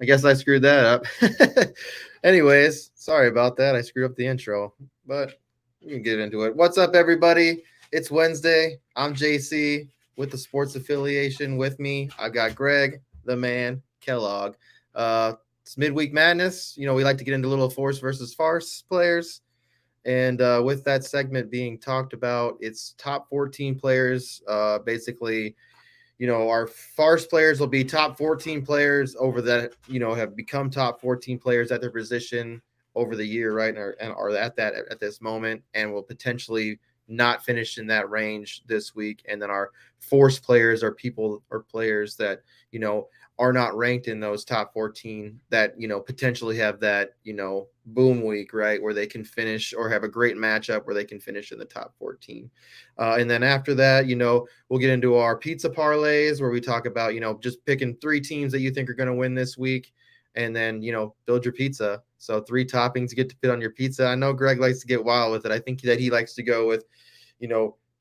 I guess I screwed that up. Anyways, sorry about that. I screwed up the intro, but we can get into it. What's up, everybody? It's Wednesday. I'm JC with the Sports Affiliation. With me, I've got Greg, the man, Kellogg. It's Midweek Madness. You know, we like to get into little force versus farce players. And with that segment being talked about, it's top 14 players. Basically, our farce players will be top 14 players over that, have become top 14 players at their position over the year, right? And are at that at this moment and will potentially not finish in that range this week. And then our force players are people or players that, are not ranked in those top 14 that, potentially have that, boom week, right? Where they can finish or have a great matchup where they can finish in the top 14. And then after that, we'll get into our pizza parlays where we talk about, just picking 3 teams that you think are going to win this week and then, build your pizza. So 3 toppings you get to fit on your pizza. I know Greg likes to get wild with it. I think that he likes to go with,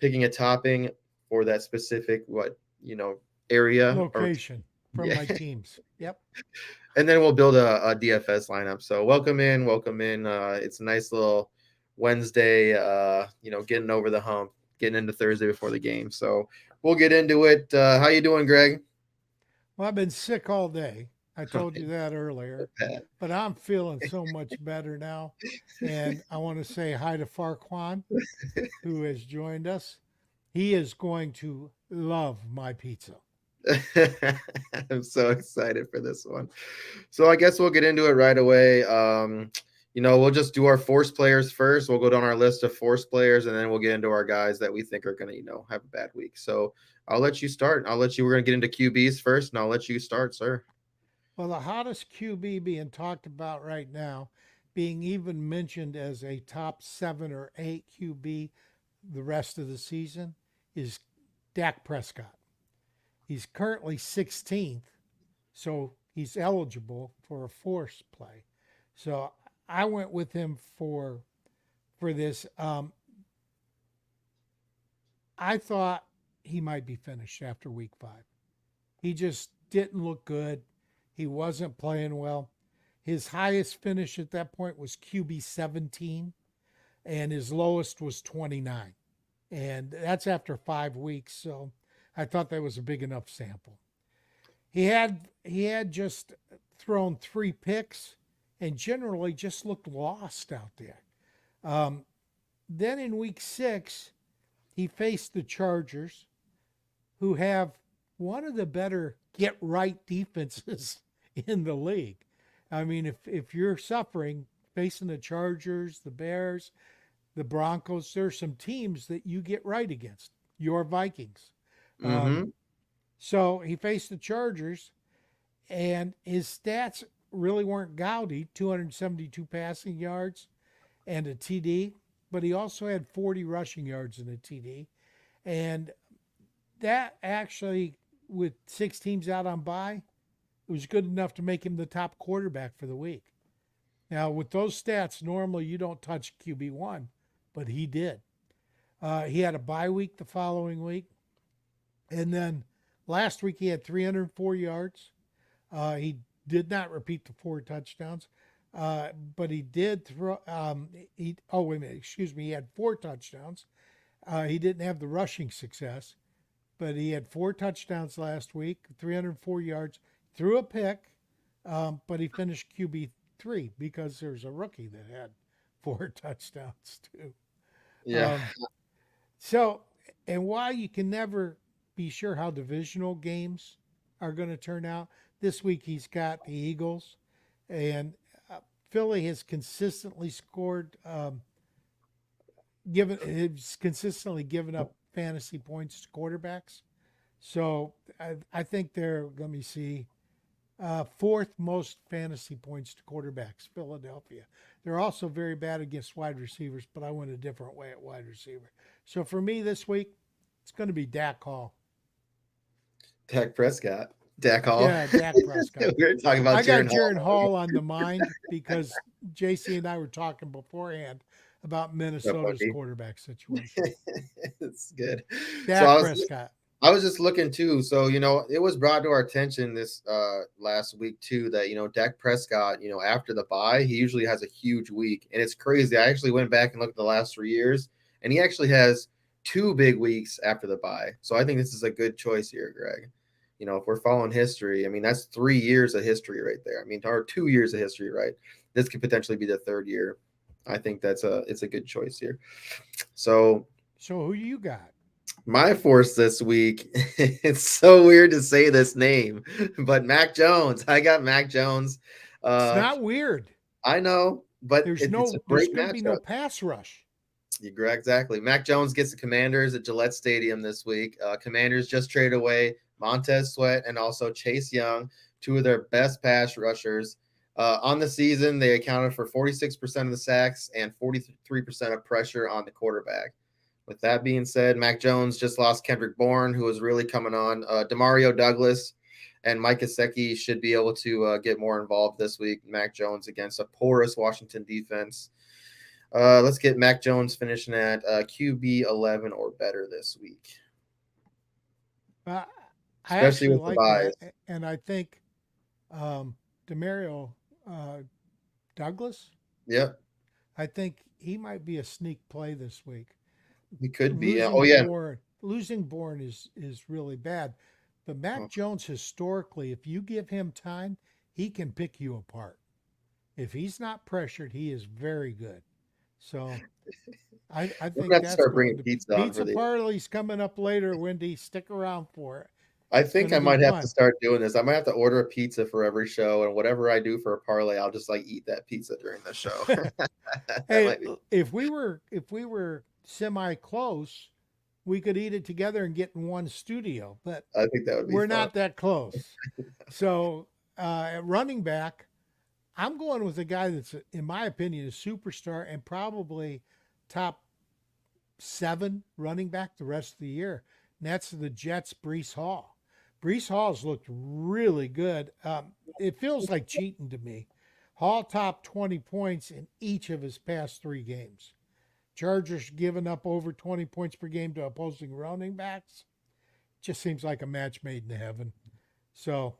picking a topping for that specific, area. Location from Yeah. my teams. Yep. And then we'll build a DFS lineup. So welcome in, welcome in. It's a nice little Wednesday, getting over the hump, getting into Thursday before the game. So we'll get into it. How you doing, Greg? Well, I've been sick all day. I told you that earlier, but I'm feeling so much better now. And I want to say hi to Farquan, who has joined us. He is going to love my pizza. I'm so excited for this one. So I guess we'll get into it right away. We'll just do our force players first. We'll go down our list of force players, and then we'll get into our guys that we think are going to, have a bad week. So I'll let you start. We're going to get into QBs first, and I'll let you start, sir. Well, the hottest QB being talked about right now, being even mentioned as a top 7 or 8 QB the rest of the season, is Dak Prescott. He's currently 16th, so he's eligible for a force play. So I went with him for this. I thought he might be finished after week 5. He just didn't look good. He wasn't playing well. His highest finish at that point was QB 17, and his lowest was 29. And that's after 5 weeks. So I thought that was a big enough sample. He had just thrown 3 picks and generally just looked lost out there. Um, then in week 6, he faced the Chargers, who have one of the better get right defenses in the league. I mean, if you're suffering facing the Chargers, the Bears, the Broncos, there's some teams that you get right against. Your Vikings. Um, Mm-hmm. so he faced the Chargers, and his stats really weren't gaudy 272 passing yards and a TD, but he also had 40 rushing yards and a TD. And that actually, with 6 teams out on bye, it was good enough to make him the top quarterback for the week. Now, with those stats, normally you don't touch QB1, but he did. He had a bye week the following week. And then last week he had 304 yards. He did not repeat the 4 touchdowns, but he did throw. Oh, wait a minute, excuse me. He had 4 touchdowns. He didn't have the rushing success, but he had 4 touchdowns last week, 304 yards, threw a pick, but he finished QB3 because there's a rookie that had 4 touchdowns too. Yeah. Um, so, and while you can never be sure how divisional games are going to turn out, this week he's got the Eagles, and Philly has consistently scored, it's consistently given up fantasy points to quarterbacks. So I think they're, let me see, 4th most fantasy points to quarterbacks, Philadelphia. They're also very bad against wide receivers, but I went a different way at wide receiver. So for me this week, it's going to be Dak Hall. Dak Prescott. Dak Hall. Yeah, Dak Prescott. We were talking about I got Jaron Hall. Jaron Hall on the mind because JC and I were talking beforehand about Up, Minnesota's Bucky. quarterback situation. It's good. So I Dak was Prescott. I was just looking too. So, it was brought to our attention this last week too that, Dak Prescott, after the bye, he usually has a huge week. And it's crazy. I actually went back and looked at the last 3 years, and he actually has 2 big weeks after the bye. So I think this is a good choice here, Greg. If we're following history, I mean, that's 3 years of history right there. I mean, or 2 years of history, right? This could potentially be the third year. I think it's a good choice here. So So who you got? my force this week, it's so weird to say this name, but Mac Jones. I got Mac Jones. It's Uh, not weird. I know, but it's a There's great going to be no matchup. pass rush. Exactly. Mac Jones gets the Commanders at Gillette Stadium this week. Commanders just traded away Montez Sweat and also Chase Young, two of their best pass rushers. On the season, they accounted for 46% of the sacks and 43% of pressure on the quarterback. With that being said, Mac Jones just lost Kendrick Bourne, who was really coming on. Demario Douglas and Mike Gesicki should be able to get more involved this week. Mac Jones against a porous Washington defense. Let's get Mac Jones finishing at QB 11 or better this week, Uh, I especially actually with the like that, buys. and I think Demario uh, Douglas. Yep, I think he might be a sneak play this week. he could be. Oh yeah. Losing Bourne is really bad, but Mac Oh, Jones historically, if you give him time, he can pick you apart. If he's not pressured, he is very good. So I we're gonna think have to that's start going bringing to pizza on for pizza the. parley's coming up later, Wendy. Stick around for it. I It's going think to I be might have to fun. start doing this. I might have to order a pizza for every show, and whatever I do for a parlay, I'll just like eat that pizza during the show. That Hey, might be. if we were semi close, we could eat it together and get in one studio, but I think that would be we're fun. not that close. So at running back, I'm going with a guy that's, in my opinion, a superstar and probably top 7 running back the rest of the year. And that's the Jets, Brees Hall. Brees Hall's looked really good. It feels like cheating to me. Hall topped 20 points in each of his past 3 games. Chargers giving up over 20 points per game to opposing running backs. Just seems like a match made in heaven. So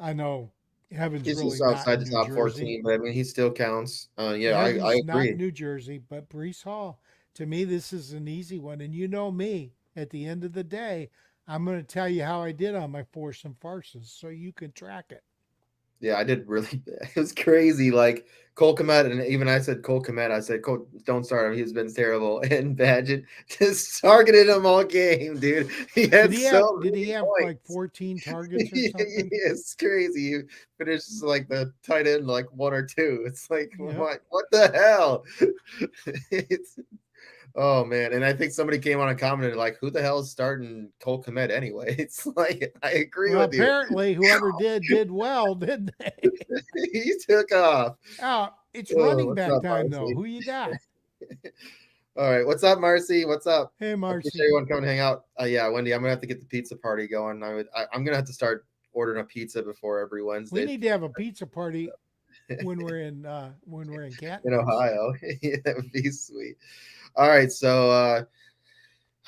I know heaven's He's really just not outside in the New top Jersey. 14, but I mean, he still counts. Yeah, I Heaven's not in agree. New Jersey, but Brees Hall, to me, this is an easy one. And you know me, at the end of the day, I'm going to tell you how I did on my force and farces so you can track it. Yeah, I did really bad. It was crazy. Like Cole Komet, and even I said Cole Komet. I said, Cole, don't start him. He's been terrible. And Badgett just targeted him all game, dude. He had so Did he many have like points. 14 targets or something? It's crazy. He finishes like the tight end, like 1 or 2. It's like, Yep. what the hell? It's Oh man, and I think somebody came on and commented like, "Who the hell is starting Cole Komet anyway?" It's like I agree Well, with you. apparently, whoever did well, didn't they? He took off. Oh, it's Oh, running what's back up, time, though. Marcy? Who you got? All right, what's up, Marcy? What's up? Hey, I appreciate Marcy. everyone coming to hang out. Yeah, Wendy, I'm gonna have to get the pizza party going. I'm gonna have to start ordering a pizza before every We Wednesday need to have a pizza party when we're in in Catamounts. Ohio. Yeah, that would be sweet. All right, so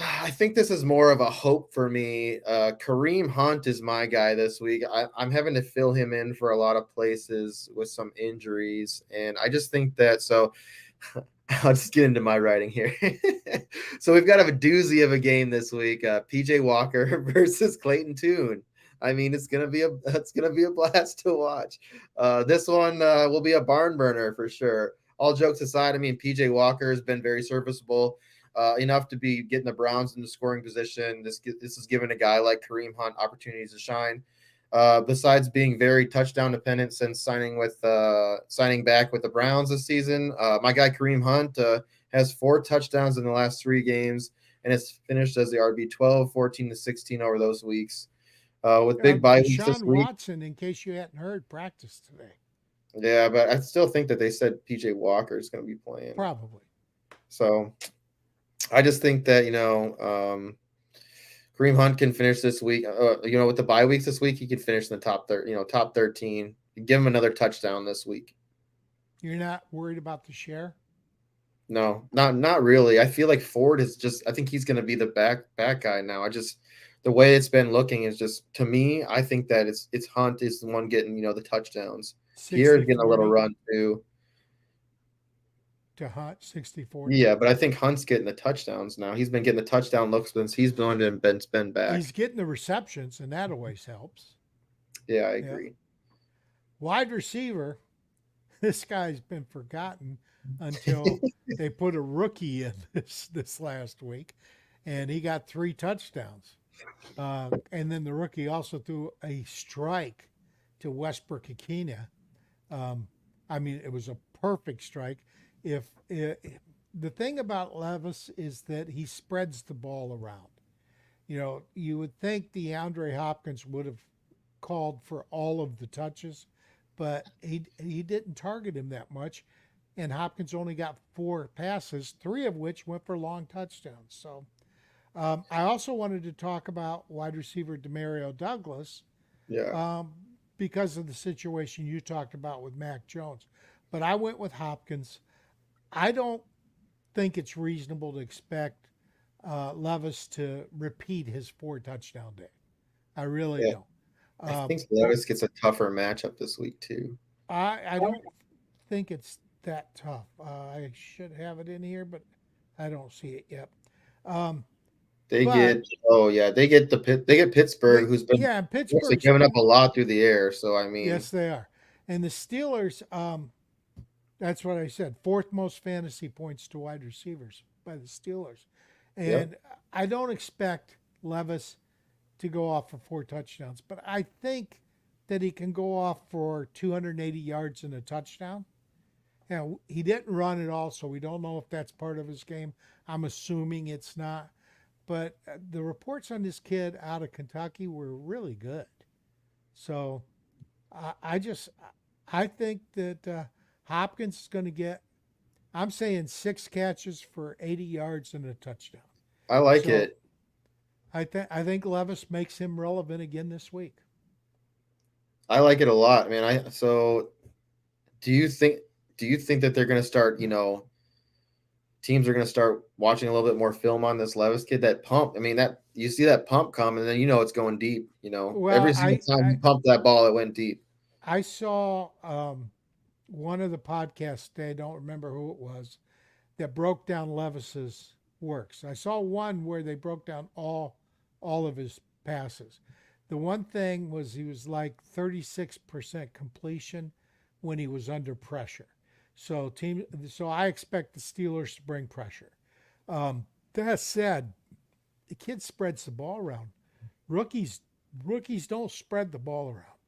I think this is more of a hope for me. Kareem Hunt is my guy this week. I'm having to fill him in for a lot of places with some injuries, and I just think that so. I'll just get into my writing here. So we've got a doozy of a game this week. PJ Walker versus Clayton Tune. I mean, it's gonna be a blast to watch. This one will be a barn burner for sure. All jokes aside, I mean, PJ Walker has been very serviceable, enough to be getting the Browns into scoring position. This is giving a guy like Kareem Hunt opportunities to shine. Besides being very touchdown dependent since signing back with the Browns this season, my guy Kareem Hunt has 4 touchdowns in the last 3 games and has finished as the RB 12, 14 to 16 over those weeks. With big bye weeks this Deshaun week, Watson, in case you hadn't heard, practice today. yeah, but I still think that they said PJ Walker is going to be playing. Probably. So I just think that Kareem Hunt can finish this week. With the bye weeks this week, he could finish in the top 13. Give him another touchdown this week. You're not worried about the share? No, not really. I feel like Ford is just. I think he's going to be the back guy now. I just the way it's been looking is just, to me, I think that it's Hunt is the one getting, the touchdowns. Pierre's getting a little 60-40 run too. to Hunt, 60-40. Yeah, but I think Hunt's getting the touchdowns now. He's been getting the touchdown looks since he's been back. He's getting the receptions, and that always helps. Yeah, I Yeah. agree. Wide receiver, this guy's been forgotten until they put a rookie in this last week, and he got 3 touchdowns. And then the rookie also threw a strike to Westbrook Akina. I mean, it was a perfect strike. If the thing about Levis is that he spreads the ball around. You would think DeAndre Hopkins would have called for all of the touches, but he didn't target him that much. And Hopkins only got 4 passes, 3 of which went for long touchdowns. So I also wanted to talk about wide receiver Demario Douglas Yeah. because of the situation you talked about with Mac Jones. But I went with Hopkins. I don't think it's reasonable to expect Levis to repeat his 4 touchdown day. I really Yeah. don't. I think Levis gets a tougher matchup this week too. I don't think it's that tough. I should have it in here, but I don't see it yet. They But get Pittsburgh, who's been yeah, mostly Pittsburgh's giving up a lot through the air. So I mean, yes, they are, and the Steelers. That's what I said. 4th most fantasy points to wide receivers by the Steelers, and yep. I don't expect Levis to go off for 4 touchdowns, but I think that he can go off for 280 yards and a touchdown. Now, he didn't run at all, so we don't know if that's part of his game. I'm assuming it's not. But the reports on this kid out of Kentucky were really good. So I think that Hopkins is going to get, I'm saying 6 catches for 80 yards and a touchdown. I like So it. I think Levis makes him relevant again this week. I like it a lot, man. Do you think that they're going to start, teams are going to start watching a little bit more film on this Levis kid? That pump, I mean, that you see that pump come, and then it's going deep. Well, Every single time you pump that ball, it went deep. I saw one of the podcasts today, I don't remember who it was, that broke down Levis's works. I saw one where they broke down all of his passes. The one thing was he was like 36% completion when he was under pressure. So I expect the Steelers to bring pressure. That said, the kid spreads the ball around. Rookies don't spread the ball around.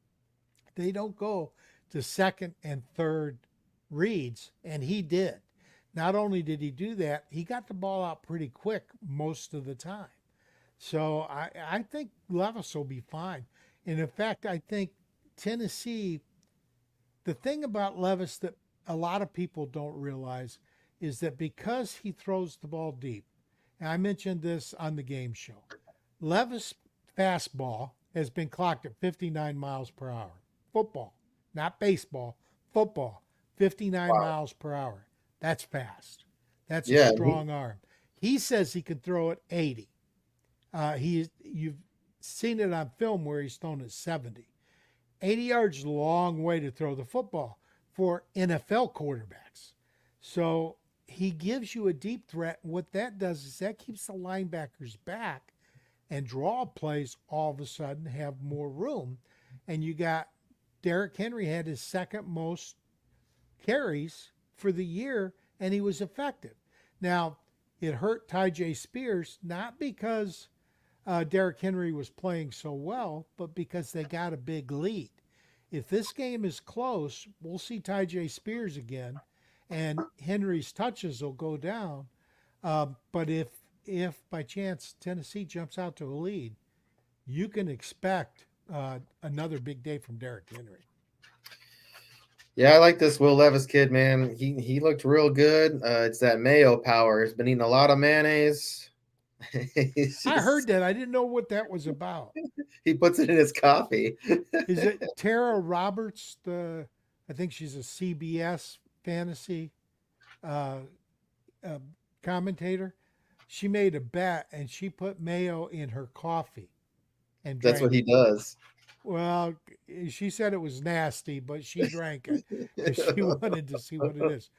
They don't go to second and third reads, and he did. Not only did he do that, he got the ball out pretty quick most of the time. So I think Levis will be fine. And in fact, I think Tennessee, the thing about Levis that a lot of people don't realize is that because he throws the ball deep, and I mentioned this on the game show, Levis' fastball has been clocked at 59 miles per hour. Football, not baseball, football, 59 Wow. miles per hour. That's fast. That's a Yeah. strong arm. He says he can throw at 80. You've seen it on film where he's thrown at 70. 80 yards is a long way to throw the football for NFL quarterbacks. So he gives you a deep threat. What that does is that keeps the linebackers back, and draw plays all of a sudden have more room. And you got Derrick Henry had his 2nd most carries for the year, and he was effective. Now, it hurt Tyjae Spears, not because Derrick Henry was playing so well, but because they got a big lead. If this game is close, we'll see Tyjae Spears again, and Henry's touches will go down. But if by chance Tennessee jumps out to a lead, you can expect another big day from Derrick Henry. Yeah, I like this Will Levis kid, man. He looked real good. It's that mayo power. He's been eating a lot of mayonnaise. I heard that. I didn't know what that was about. He puts it in his coffee. Is it Tara Roberts? I think she's a CBS fantasy commentator. She made a bet and she put mayo in her coffee. and That's what drank he it. does. Well, she said it was nasty, but she drank it because she wanted to see what it is.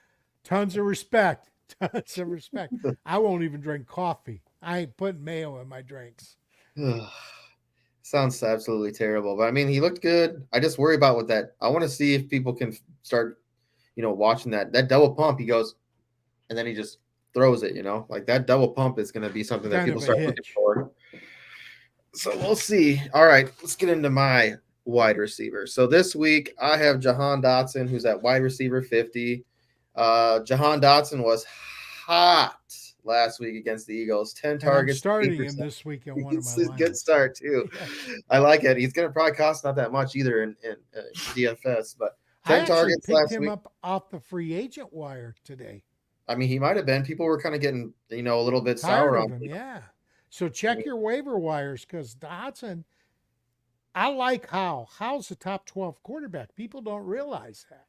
Tons of respect. Tons of respect. I won't even drink coffee. I ain't putting mayo in my drinks. Sounds absolutely terrible. But I mean, he looked good. I just worry about what that. I want to see if people can start, watching that double pump. He goes, and then he just throws it. Like that double pump is going to be something that Kind people of a start looking hitch. for. So we'll see. All right, let's get into my wide receiver. So this week I have Jahan Dotson, who's at wide receiver 50. Jahan Dotson was hot last week against the Eagles. 10 And I'm targets, starting him 8%. this week in one of my It's a good lineups. start too. Yeah. I like it. He's going to probably cost not that much either in DFS, but I 10 actually targets picked last him week. up off the free agent wire today. I mean, he might have been. People were kind of getting, a little bit Tired sour of on him, him. yeah. So I check mean, your waiver wires because Dotson, I like Howell. Howell's the top 12 quarterback. People don't realize that.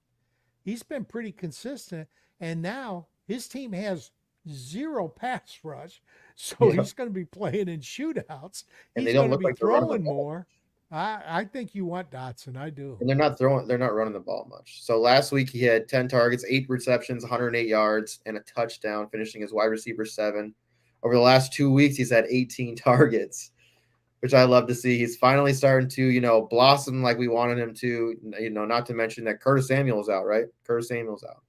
He's been pretty consistent, and now his team has zero pass rush, so yeah, he's going to be playing in shootouts. and they He's don't going to look be like they're running the throwing ball. more. I think you want Dotson. I do. And they're not running the ball much. So last week he had 10 targets, 8 receptions, 108 yards, and a touchdown, finishing as wide receiver 7. Over the last 2 weeks, he's had 18 targets, which I love to see. He's finally starting to, blossom like we wanted him to. Not to mention that Curtis Samuel's out, right? Curtis Samuel's out.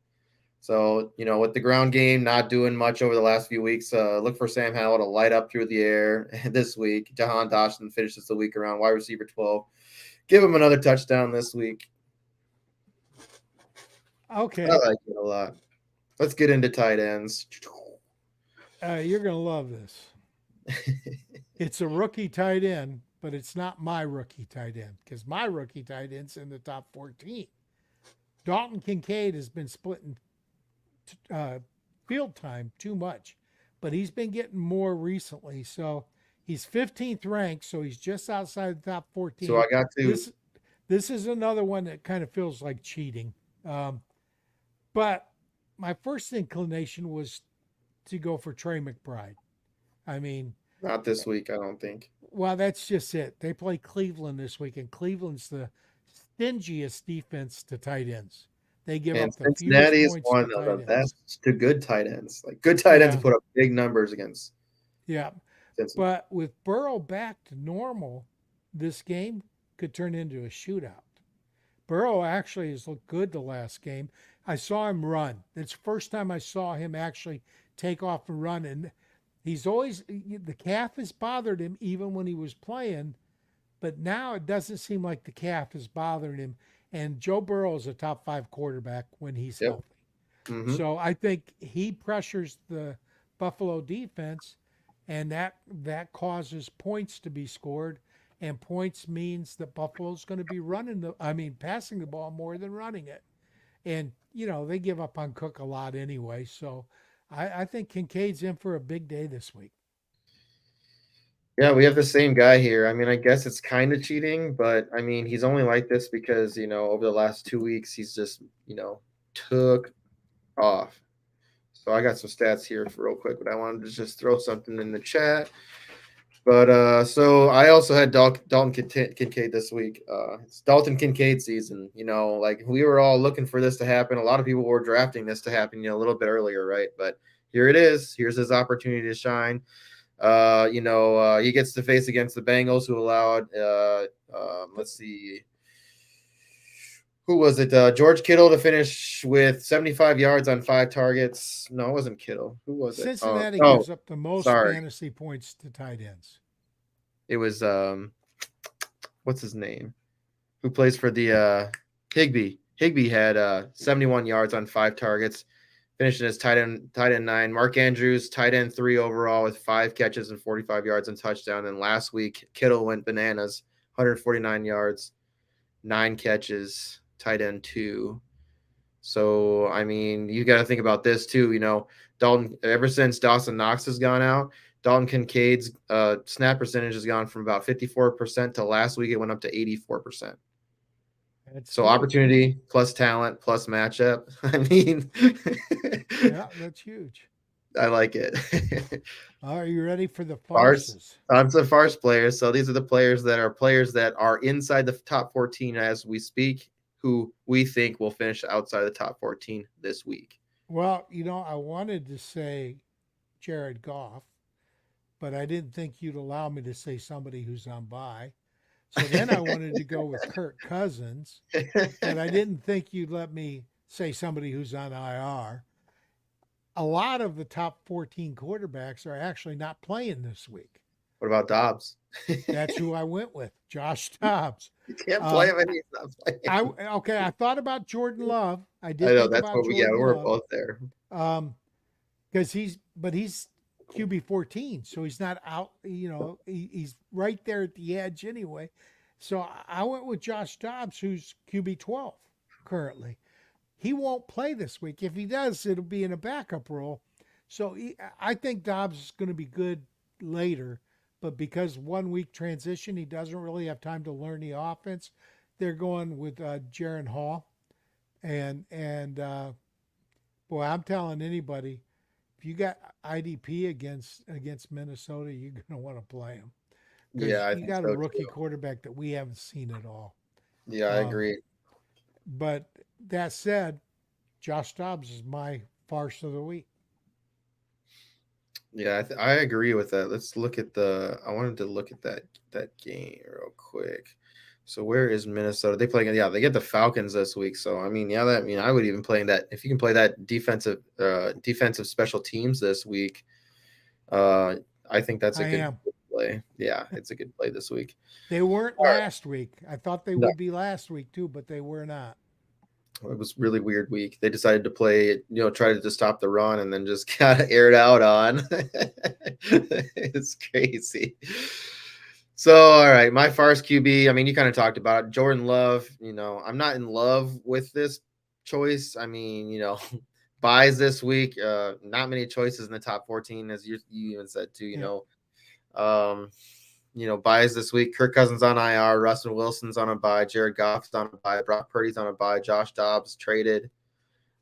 So, with the ground game not doing much over the last few weeks, look for Sam Howell to light up through the air this week. Jahan Dotson finishes the week around wide receiver 12. Give him another touchdown this week. I Okay. like it a lot. Let's get into tight ends. You're going to love this. It's a rookie tight end, but it's not my rookie tight end because my rookie tight end's in the top 14. Dalton Kincaid has been splitting uh, field time too much, but he's been getting more recently. So he's 15th ranked, so he's just outside the top So 14. I got to. This is another one that kind of feels like cheating. But my first inclination was to go for Trey McBride. I mean, Not this week, I don't think. well, that's just it. They play Cleveland this week, and Cleveland's the stingiest defense to tight ends. They give And up the fewest Cincinnati is points one to of tight the ends. best to good tight ends. Like good tight ends Yeah, put up big numbers against yeah. Cincinnati. But with Burrow back to normal, this game could turn into a shootout. Burrow actually has looked good the last game. I saw him run. It's the first time I saw him actually take off and run. And he's always, the calf has bothered him even when he was playing, but now it doesn't seem like the calf is bothering him. And Joe Burrow is a top 5 quarterback when he's Yep. healthy. Mm-hmm. So I think he pressures the Buffalo defense, and that causes points to be scored. And points means that Buffalo's going to be passing the ball more than running it. And, they give up on Cook a lot anyway. So I think Kincaid's in for a big day this week. Yeah, we have the same guy here. I mean, I guess it's kind of cheating, but I mean, he's only like this because, over the last 2 weeks, he's just, took off. So I got some stats here for real quick, but I wanted to just throw something in the chat. But so I also had Dalton Kincaid this week. It's Dalton Kincaid season. Like we were all looking for this to happen. A lot of people were drafting this to happen, a little bit earlier, right? But here it is. Here's his opportunity to shine. He gets to face against the Bengals, who allowed. Let's see. Who was it? George Kittle to finish with 75 yards on 5 targets. No, it wasn't Kittle. Who was it? Cincinnati Oh, gives up the most sorry. fantasy points to tight ends. It was what's his name? Who plays for the Higbee? Higbee had 71 yards on 5 targets, finishing as tight end 9. Mark Andrews, tight end 3 overall with 5 catches and 45 yards and touchdown. And last week, Kittle went bananas, 149 yards, 9 catches, tight end 2. So, I mean, you got to think about this too. Dalton, ever since Dawson Knox has gone out, Dalton Kincaid's snap percentage has gone from about 54% to last week it went up to 84%. So huge. opportunity plus talent plus matchup. I mean, Yeah, that's huge. I like it. Are you ready for the Farce, farces? tons of farce players. So these are the players that are inside the top 14 as we speak, who we think will finish outside the top 14 this week. Well, I wanted to say Jared Goff, but I didn't think you'd allow me to say somebody who's on bye. So then I wanted to go with Kirk Cousins, but I didn't think you'd let me say somebody who's on IR. A lot of the top 14 quarterbacks are actually not playing this week. What about Dobbs? That's who I went with, Josh Dobbs. You can't play Um, him and he's not playing. I thought about Jordan Love. I I did know think that's about what we Jordan we're Love. both there. Because he's QB 14, so he's not out. He's right there at the edge anyway. So I went with Josh Dobbs, who's QB 12 currently. He won't play this week. If he does, it'll be in a backup role. So I think Dobbs is going to be good later, but because 1 week transition, he doesn't really have time to learn the offense. They're going with Jaron Hall, and boy, I'm telling anybody, if you got IDP against Minnesota, you're going to want to play him Yeah, because I you think got a so rookie too. quarterback that we haven't seen at all. Yeah, I Um, agree. but that said, Josh Dobbs is my farce of the week. Yeah, I agree with that. Let's look at the. I wanted to look at that game real quick. So where is Minnesota? They play. Yeah, they get the Falcons this week. So I mean, yeah, that I mean, I would even play that if you can play that defensive special teams this week. Uh, I think that's a I good am. play. Yeah, it's a good play this week. They weren't All right. last week. I thought they No, would be last week too, but they were not. it was really weird week. They decided to play, try to just stop the run and then just kind of aired out on. It's crazy. So, all right, my farce QB. I mean, you kind of talked about it. Jordan Love. I'm not in love with this choice. I mean, buys this week. Not many choices in the top 14, as you even said too. Yeah. Um, buys this week. Kirk Cousins on IR. Russell Wilson's on a bye. Jared Goff's on a bye. Brock Purdy's on a bye. Josh Dobbs traded.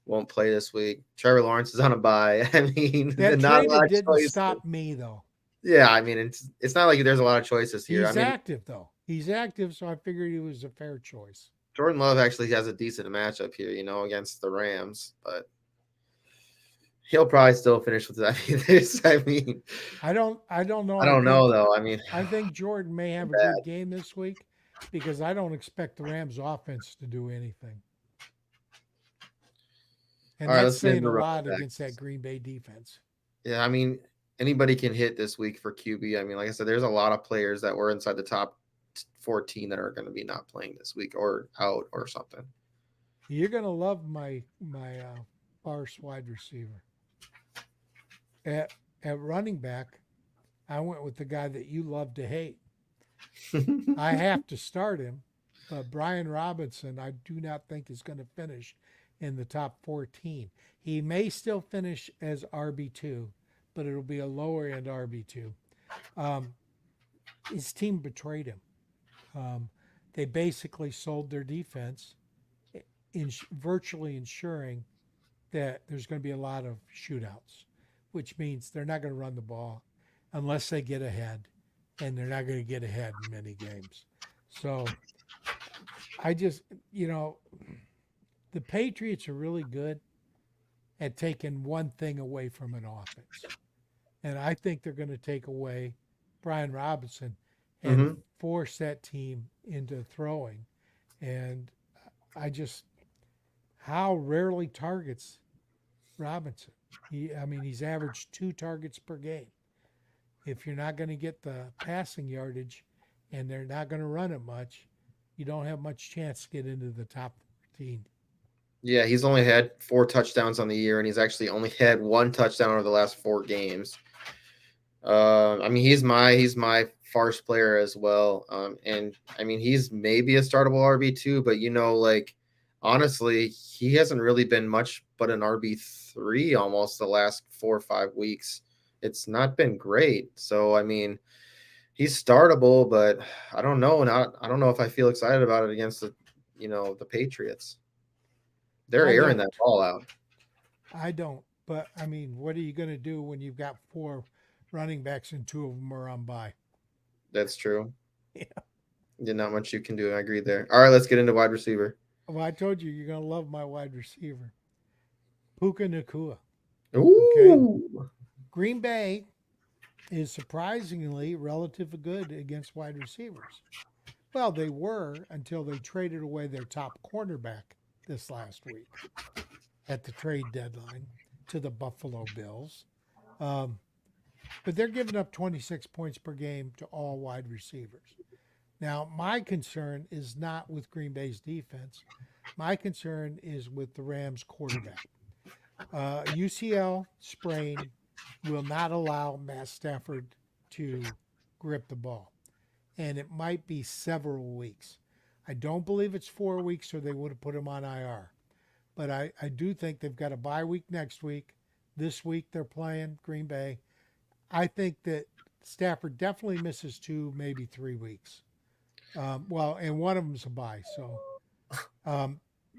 Won't play this week. Trevor Lawrence is on a bye. I mean, That not a lot traded of didn't choices. stop me though. Yeah, I mean, it's not like there's a lot of choices here. I He's mean, active though. He's active, so I figured he was a fair choice. Jordan Love actually has a decent matchup here, against the Rams, but he'll probably still finish with that. I mean, I don't know. I don't know though. I mean, I think Jordan may have a bad. good game this week because I don't expect the Rams offense to do anything. And All right, that's let's get saying into a running lot against that backs. Green Bay defense. Yeah, I mean, anybody can hit this week for QB. I mean, like I said, there's a lot of players that were inside the top 14 that are going to be not playing this week or out or something. You're gonna love my Farce wide receiver. At running back, I went with the guy that you love to hate. I have to start him, but Brian Robinson, I do not think is going to finish in the top 14. He may still finish as RB2, but it'll be a lower end RB2. Um, his team betrayed him. They basically sold their defense, virtually ensuring that there's going to be a lot of shootouts, which means they're not going to run the ball unless they get ahead, and they're not going to get ahead in many games. So I just, the Patriots are really good at taking one thing away from an offense. And I think they're going to take away Brian Robinson and Mm-hmm. force that team into throwing. And how rarely targets Robinson. He's averaged 2 targets per game. If you're not going to get the passing yardage and they're not going to run it much, you don't have much chance to get into the top 14. Yeah, he's only had 4 touchdowns on the year, and he's actually only had 1 touchdown over the last 4 games. I mean, he's my farce player as well. And I mean, he's maybe a startable RB2, but like honestly, he hasn't really been much but an RB3 almost the last 4 or 5 weeks. It's not been great. So I mean, he's startable, but I don't know. And I don't know if I feel excited about it against the Patriots. They're I airing that don't. ball out. I don't. But I mean, what are you going to do when you've got 4 running backs and 2 of them are on bye? That's true. Yeah. Yeah, not much you can do. I agree there. All right, let's get into wide receiver. Well, I told you you're going to love my wide receiver, Puka Nakua. Okay. Ooh. Green Bay is surprisingly relatively good against wide receivers. Well, they were until they traded away their top cornerback this last week at the trade deadline to the Buffalo Bills. Um, but they're giving up 26 points per game to all wide receivers. Now, my concern is not with Green Bay's defense. My concern is with the Rams quarterback. UCL sprain will not allow Matt Stafford to grip the ball, and it might be several weeks. I don't believe it's 4 weeks or they would have put him on IR. But I do think they've got a bye week next week. This week they're playing Green Bay. I think that Stafford definitely misses 2, maybe 3 weeks. Well, and one of them's a bye. So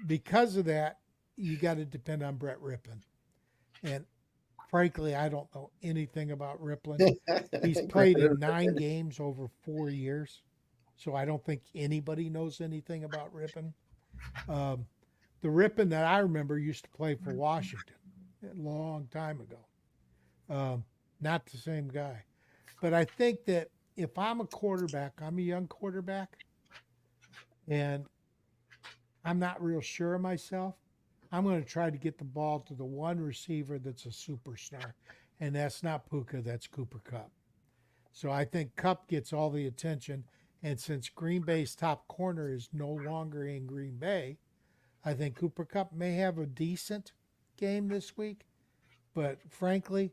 because of that, you got to depend on Brett Rippon. And frankly, I don't know anything about Rippon. He's played in 9 games over 4 years. So I don't think anybody knows anything about Rippon. The Rippon that I remember used to play for Washington a long time ago. Not the same guy. But I think that if I'm a quarterback, I'm a young quarterback, and I'm not real sure of myself, I'm going to try to get the ball to the one receiver that's a superstar. And that's not Puka, that's Cooper Kupp. So I think Kupp gets all the attention. And since Green Bay's top corner is no longer in Green Bay, I think Cooper Kupp may have a decent game this week. But frankly,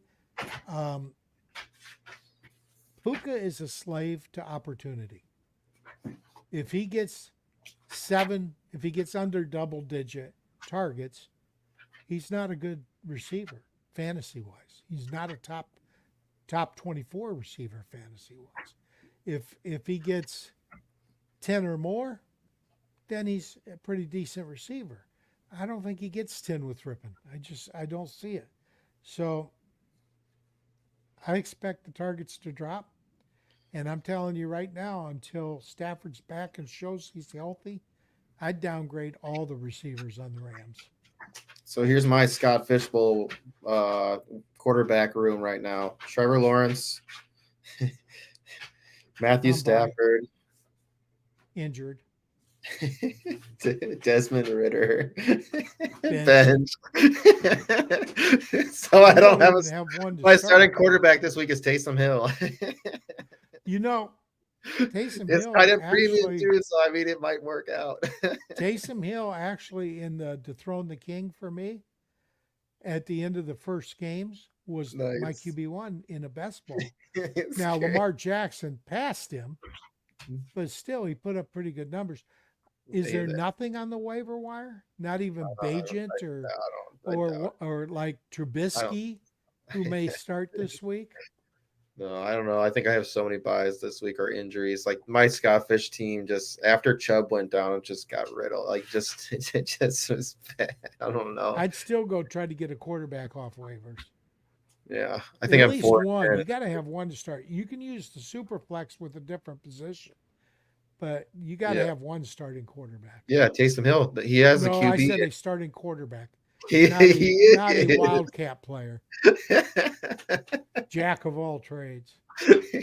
Puka is a slave to opportunity. If he gets under double digit targets, he's not a good receiver fantasy wise. He's not a top 24 receiver fantasy wise. If he gets 10 or more, then he's a pretty decent receiver. I don't think he gets 10 with Rippon. I don't see it. So I expect the targets to drop. And I'm telling you right now, until Stafford's back and shows he's healthy, I'd downgrade all the receivers on the Rams. So here's my Scott Fishbowl quarterback room right now. Trevor Lawrence, Matthew Stafford, injured. Desmond Ritter, Bench. So I don't have one. My starting quarterback this week is Taysom Hill. Taysom it's Hill kind of premium too, so I mean it might work out. Taysom Hill actually in the Dethrone the King for me at the end of the first games was nice. My QB1 in a best ball. Now great. Lamar Jackson passed him, but still he put up pretty good numbers. Is there nothing on the waiver wire? Not even Bajent or like Trubisky, who may start this week? No, I don't know. I think I have so many buys this week or injuries. Like my Scott Fish team, just after Chubb went down, it just got riddled. Like it just was bad. I don't know. I'd still go try to get a quarterback off waivers. Yeah, I think at least one. You got to have one to start. You can use the super flex with a different position, but you got to have one starting quarterback. Yeah, Taysom Hill. He has a QB. I said a starting quarterback. He not a wildcat player. Jack of all trades.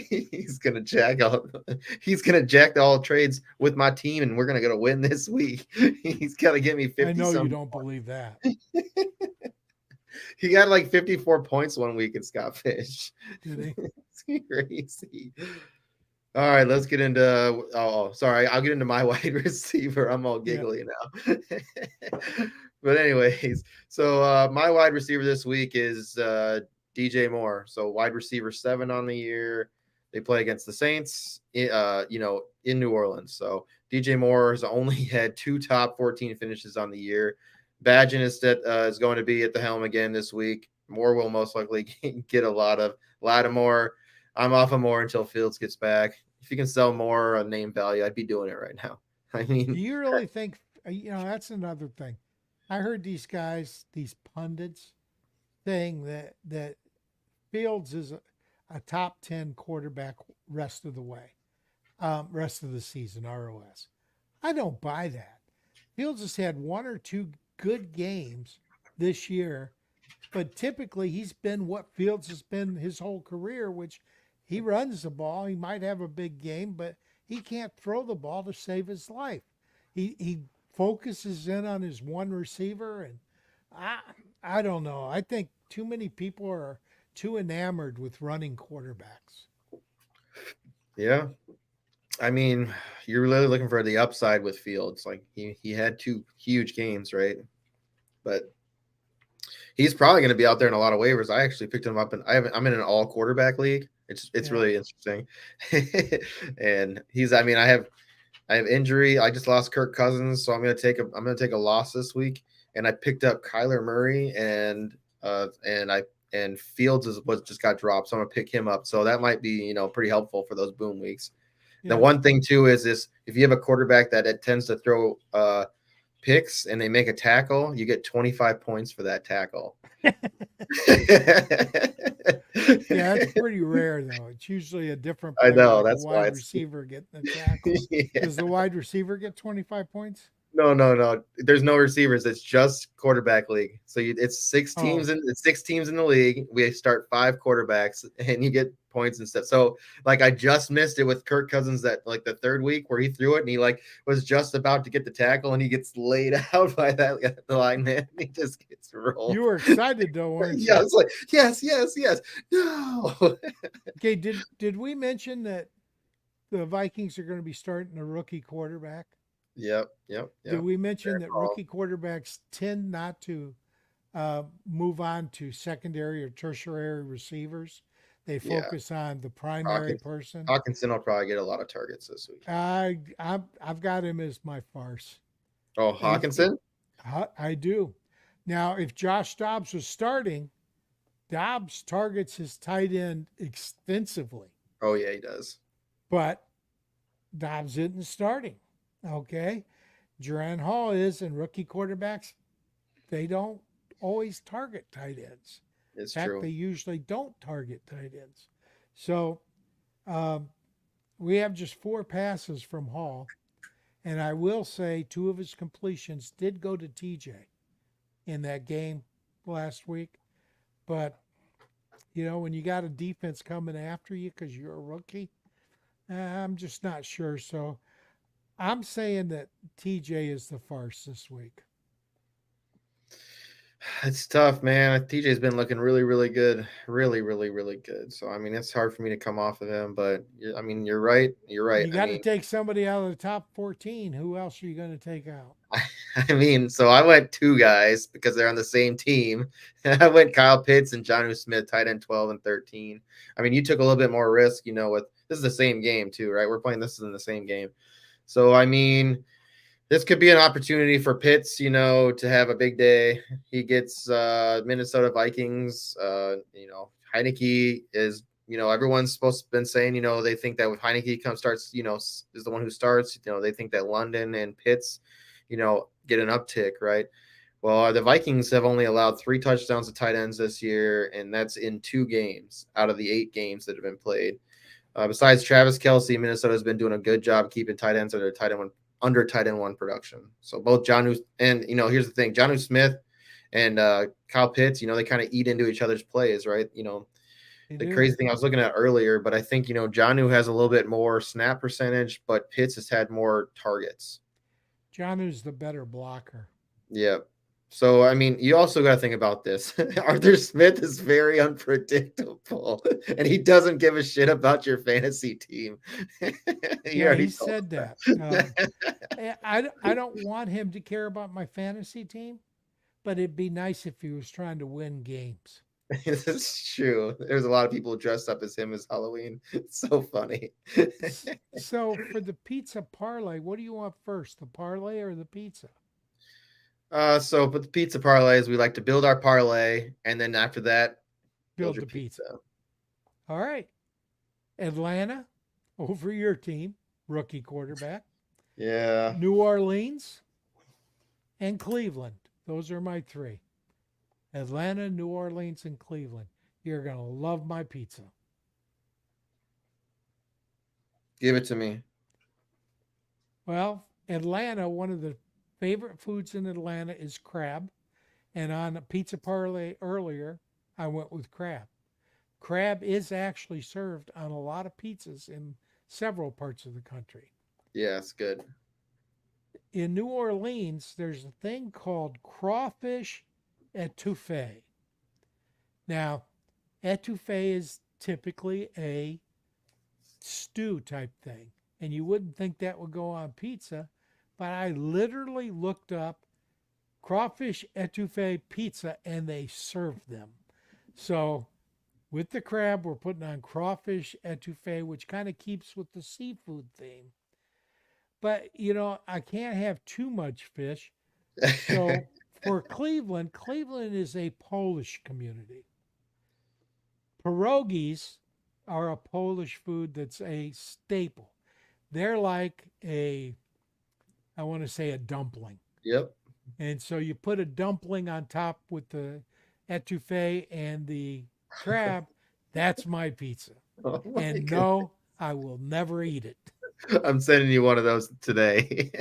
He's gonna jack all trades with my team, and we're gonna win this week. He's gotta get me 50. I know you don't believe that. He got like 54 points one week in Scott Fish. Did he? It's crazy. All right, let's get into. Oh, sorry. I'll get into my wide receiver. I'm all giggly now. But anyways, so my wide receiver this week is DJ Moore. So wide receiver 7 on the year. They play against the Saints, in New Orleans. So DJ Moore has only had 2 top 14 finishes on the year. Badgen is going to be at the helm again this week. Moore will most likely get a lot of Lattimore. I'm off of Moore until Fields gets back. If you can sell Moore a name value, I'd be doing it right now. I mean, do you really think? That's another thing. I heard these guys, these pundits, saying that Fields is a top 10 quarterback rest of the way, rest of the season, ROS. I don't buy that. Fields has had one or two good games this year, but typically he's been what Fields has been his whole career, which he runs the ball. He might have a big game, but he can't throw the ball to save his life. He focuses in on his one receiver, and I I don't know. I think too many people are too enamored with running quarterbacks. Yeah. I mean, you're really looking for the upside with Fields. Like he had two huge games, right? But he's probably going to be out there in a lot of waivers. I actually picked him up, and I'm in an all quarterback league. It's Yeah. really interesting, and he's. I mean, I have injury. I just lost Kirk Cousins, so I'm gonna take a loss this week. And I picked up Kyler Murray, and Fields was just got dropped, so I'm gonna pick him up. So that might be pretty helpful for those boom weeks. The Yeah. one thing too is this: if you have a quarterback that it tends to throw picks and they make a tackle, you get 25 points for that tackle. Yeah, that's pretty rare though. It's usually a different I player know, like a that's why wide it's receiver getting the tackle. yeah. Does the wide receiver get 25 points? No. There's no receivers. It's just quarterback league. So it's Oh, it's 6 teams in the league. We start 5 quarterbacks, and you get points and stuff. So like I just missed it with Kirk Cousins that like the third week where he threw it and he like was just about to get the tackle and he gets laid out by that the lineman. He just gets you rolled. were excited though, weren't Yeah, you? it's like yes. No. Okay, did we mention that the Vikings are going to be starting a rookie quarterback? Did Yep. we mention Fair that call. rookie quarterbacks tend not to move on to secondary or tertiary receivers? They Yeah. focus on the primary Hawkins, person. Hawkinson will probably get a lot of targets this week. I've got him as my farce. Oh, It Hawkinson? I do. Now, if Josh Dobbs was starting, Dobbs targets his tight end extensively, Oh yeah, he does. but Dobbs isn't starting. Okay. Duran Hall is, and rookie quarterbacks, they don't always target tight ends. It's In fact, true. they usually don't target tight ends. So um, we have just 4 passes from Hall. And I will say 2 of his completions did go to TJ in that game last week. But, when you got a defense coming after you because you're a rookie, I'm just not sure. So I'm saying that TJ is the farce this week. It's tough, man. TJ's been looking really, really good. Really good. So I mean, it's hard for me to come off of him, but I mean, you're right. You're right. You I got to mean, take somebody out of the top 14. Who else are you going to take out? so I went 2 guys because they're on the same team. I went Kyle Pitts and Jonnu Smith, tight end 12 and 13. I mean, you took a little bit more risk, with this is the same game too, right? We're playing this in the same game. So I mean, this could be an opportunity for Pitts, to have a big day. He gets Minnesota Vikings. Heineke is, everyone's supposed to been saying, they think that with Heineke starts, is the one who starts. They think that London and Pitts, get an uptick, right? Well, the Vikings have only allowed 3 touchdowns to tight ends this year, and that's in 2 games out of the 8 games that have been played. Besides Travis Kelce, Minnesota has been doing a good job keeping tight ends under tight end 1 production. So both Jonnu and here's the thing, Jonnu Smith and Kyle Pitts, they kind of eat into each other's plays, right? They The do. crazy thing I was looking at earlier, but I think Jonnu has a little bit more snap percentage, but Pitts has had more targets. Jonu's the better blocker. Yeah. So I mean, you also got to think about this. Arthur Smith is very unpredictable, and he doesn't give a shit about your fantasy team. You Yeah, already he told said us that. that. I don't want him to care about my fantasy team, but it'd be nice if he was trying to win games. This is true. There's a lot of people dressed up as him as Halloween. It's so funny. So for the pizza parlay, what do you want first, the parlay or the pizza? So with the pizza parlays, we like to build our parlay, and then after that, build Build your the pizza. pizza. All right. Atlanta over your team, rookie quarterback. Yeah. New Orleans and Cleveland. Those are my 3. Atlanta, New Orleans, and Cleveland. You're going to love my pizza. Give it to me. Well, Atlanta, one of the favorite foods in Atlanta is crab. And on a pizza parlay earlier, I went with crab. Crab is actually served on a lot of pizzas in several parts of the country. Yeah, it's good. In New Orleans, there's a thing called crawfish etouffee. Now, etouffee is typically a stew type thing, and you wouldn't think that would go on pizza, but I literally looked up crawfish etouffee pizza and they served them. So, with the crab, we're putting on crawfish etouffee, which kind of keeps with the seafood theme. But, I can't have too much fish. So, for Cleveland, Cleveland is a Polish community. Pierogies are a Polish food that's a staple. They're like I want to say a dumpling. Yep. And so you put a dumpling on top with the etouffee and the crab. That's my pizza. Oh my And God. no, I will never eat it. I'm sending you one of those today.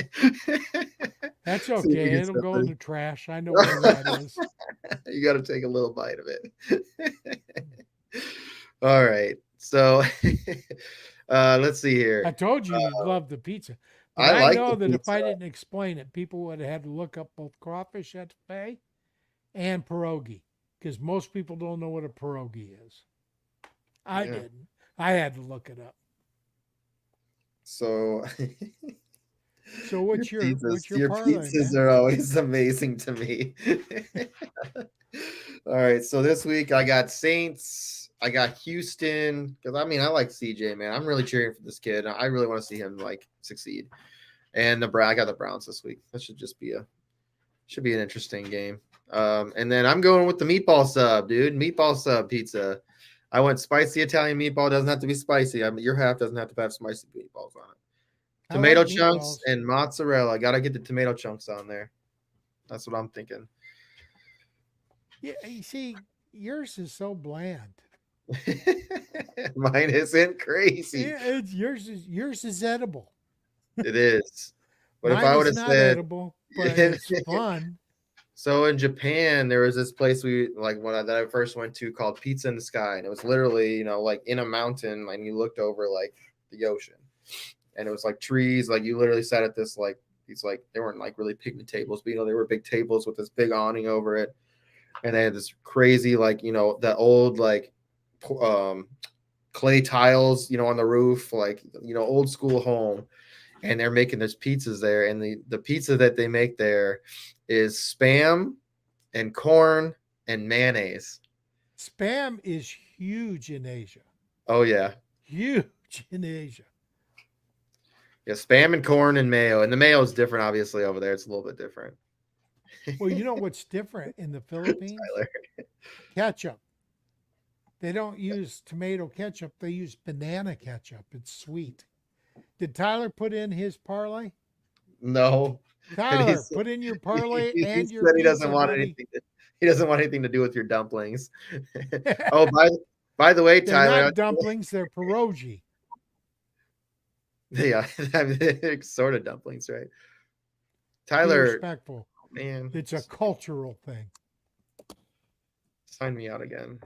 That's See if you okay. can It'll go in something. the trash. I know where that is. You got to take a little bite of it. All right. So let's see I here. told you you'd love the pizza. But I I like know the that if pizza. I didn't explain it, people would have had to look up both crawfish etouffee and pierogi because most people don't know what a pierogi is. I Yeah. didn't. I had to look it up. So So what's your your parlay, pizzas man? are always amazing to me. All right, so this week I got Saints, I got Houston because I like CJ, man. I'm really cheering for this kid. I really want to see him like succeed. And I got the Browns this week. That should be an interesting game. And then I'm going with the meatball sub, dude. Meatball sub pizza. I went spicy Italian meatball. Doesn't have to be spicy. Your half doesn't have to have spicy meatballs on it. I like Tomato chunks meatballs. and mozzarella. Gotta get the tomato chunks on there. That's what I'm thinking. Yeah, you see, yours is so bland. Mine isn't crazy. Yeah, it's yours is edible. It is. But if Mine I would is have not said edible, but it's fun. so in Japan, there was this place that I first went to called Pizza in the Sky, and it was literally, like in a mountain, and you looked over like the ocean, and it was like trees, like you literally sat at this like these like they weren't like really picnic tables, but they were big tables with this big awning over it, and they had this crazy like that old like um clay tiles, on the roof, like old school home, and they're making those pizzas there, and the pizza that they make there is spam and corn and mayonnaise. Spam is huge in Asia. Oh yeah. Huge in Asia. Yeah, spam and corn and mayo. And the mayo is different obviously over there. It's a little bit different. Well, you know what's different in the Philippines? Tyler. Ketchup. They don't use tomato ketchup. They use banana ketchup. It's sweet. Did Tyler put in his parlay? No. And Tyler, put in your parlay he and your said he doesn't pizza, want buddy. he doesn't want anything to do with your dumplings. Oh, by the way, They're Tyler, not dumplings, they're pierogi. yeah, they're sort of dumplings, right? Be Tyler, respectful. man, It's a cultural thing. sign me out again.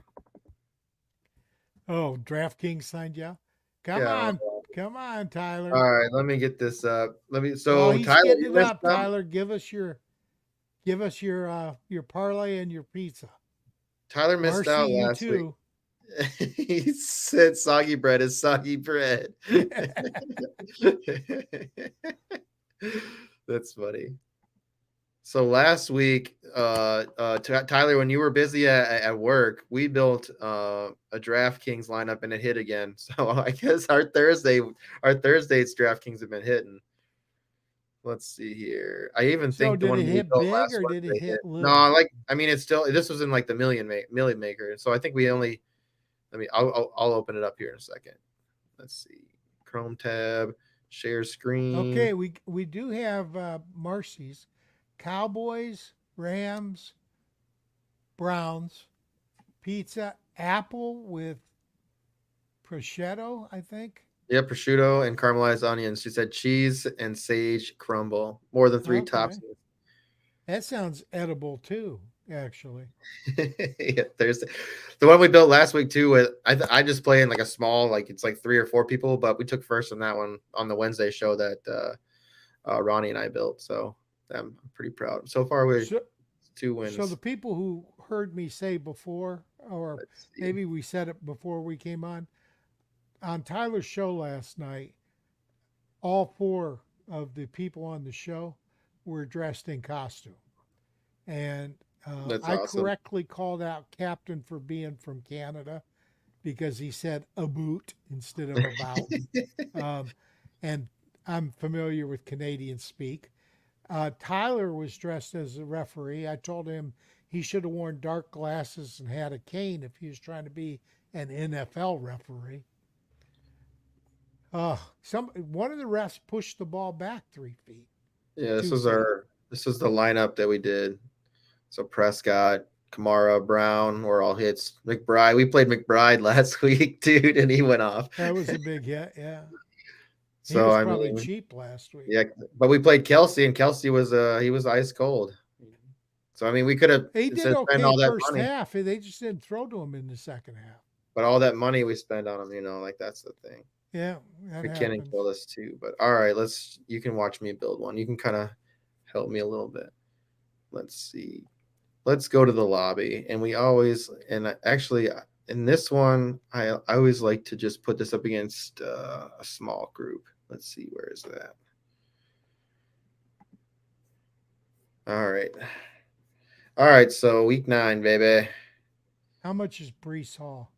Oh, DraftKings signed you out? Come Yeah. on. Come on, Tyler. All right, let me get this up. While So he's Tyler, getting you it missed up, some. Tyler, give us your parlay and your pizza. Tyler missed Marcy, out you last week. too. He said soggy bread is soggy bread. That's funny. So last week, Tyler, when you were busy at work, we built a DraftKings lineup and it hit again. So I guess our Thursday's DraftKings have been hitting. Let's see here. I even So think the did one it we hit built big last or did it Wednesday hit. hit little? No, it's still this was in like the million maker. So I think we only I'll open it up here in a second. Let's see. Chrome tab, share screen. Okay, we do have Marcy's Cowboys, Rams, Browns, pizza, apple with prosciutto, I think. Yeah, prosciutto and caramelized onions. She said cheese and sage crumble. More than 3 tops. Okay. That sounds edible too, actually. Yeah, there's the one we built last week too. With I just play in like a small, like it's like 3 or 4 people, but we took first on that one on the Wednesday show that Ronnie and I built. So I'm pretty proud. So far, we So, 2 so wins. the people who heard me say before, or Let's see. maybe we said it before we came on Tyler's show last night, all four of the people on the show were dressed in costume. And That's I awesome. correctly called out Captain for being from Canada because he said a boot instead of about. Um, and I'm familiar with Canadian speak. Tyler was dressed as a referee. I told him he should have worn dark glasses and had a cane if he was trying to be an NFL referee. Some one of the refs pushed the ball back 3 feet, Yeah, 2 feet. this is the lineup that we did. So Prescott, Kamara, Brown were all hits. McBride, we played McBride last week, dude, and he went off. That was a big hit. Yeah, he So was I probably mean, cheap last week. yeah, but we played Kelsey, and Kelsey was he was ice cold. So I mean, we could have He did instead of spending okay all that first money, half. They just didn't throw to him in the second half. but all that money we spend on him, like that's the thing. Yeah, that McKinnon happens. killed us too. But all right, you can watch me build one. You can kind of help me a little bit. Let's see. Let's go to the lobby, and we always actually in this one, I always like to just put this up against a small group. Let's see, where is that? All right. So week 9, baby. How much is Brees Hall?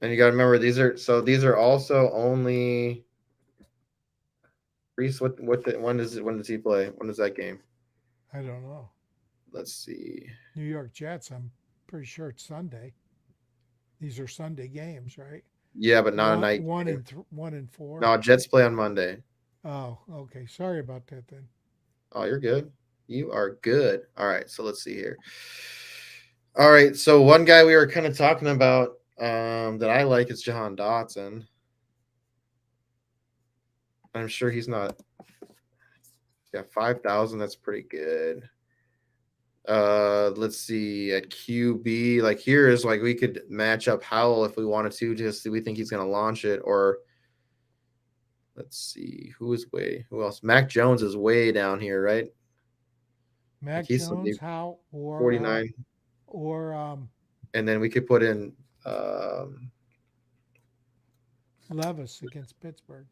And you got to remember these are also only Reese. When does he play? When is that game? I don't know. Let's see. New York Jets. I'm pretty sure it's Sunday. These are Sunday games, right? Yeah, but not a One, night one game. and 1 and 4. No, Jets play on Monday. Oh, okay. Sorry about that then. Oh, you're good. You are good. All right, so let's see here. All right, so one guy we were kind of talking about that I like is Jahan Dotson. I'm sure he's not. Yeah, 5,000. That's pretty good. Let's see at QB. Like here is like we could match up Howell if we wanted to. Just we think he's going to launch it, or let's see who else. Mac Jones is way down here, right? Like Mac he's something Jones, how 49, or and then we could put in um, Levis against Pittsburgh.